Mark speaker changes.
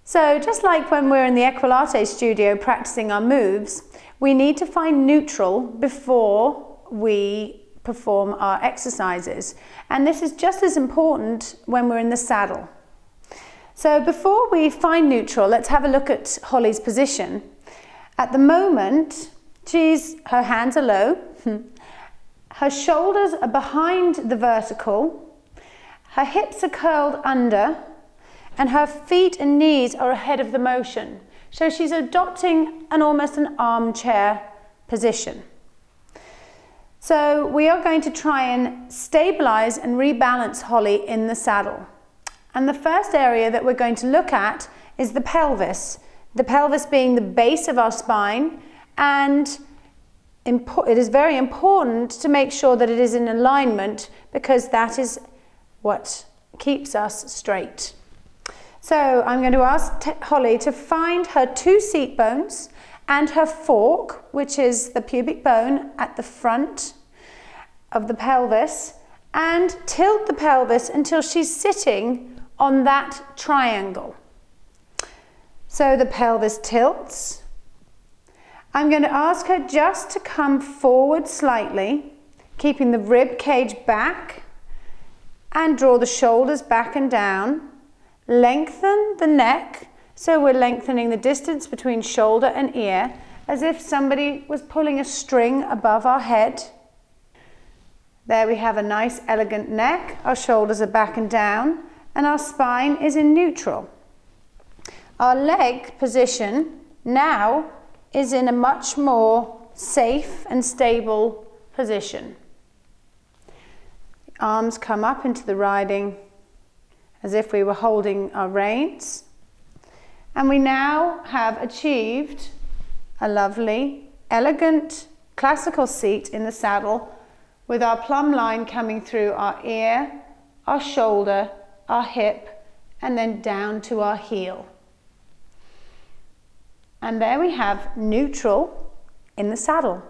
Speaker 1: So just like when we're in the Equilate studio practicing our moves, we need to find neutral before we perform our exercises. And this is just as important when we're in the saddle. So before we find neutral, let's have a look at Holly's position. At the moment, her hands are low, her shoulders are behind the vertical, her hips are curled under, and her feet and knees are ahead of the motion. So she's adopting almost an armchair position. So we are going to try and stabilize and rebalance Holly in the saddle. And the first area that we're going to look at is the pelvis being the base of our spine, and it is very important to make sure that it is in alignment, because that is what keeps us straight. So I'm going to ask Holly to find her 2 seat bones and her fork, which is the pubic bone at the front of the pelvis, and tilt the pelvis until she's sitting on that triangle. So the pelvis tilts. I'm going to ask her just to come forward slightly, keeping the rib cage back, and draw the shoulders back and down. Lengthen the neck, so we're lengthening the distance between shoulder and ear, as if somebody was pulling a string above our head. There we have a nice elegant neck, our shoulders are back and down, and our spine is in neutral. Our leg position now is in a much more safe and stable position. The arms come up into the riding as if we were holding our reins. And we now have achieved a lovely, elegant, classical seat in the saddle, with our plumb line coming through our ear, our shoulder, our hip, and then down to our heel. And there we have neutral in the saddle.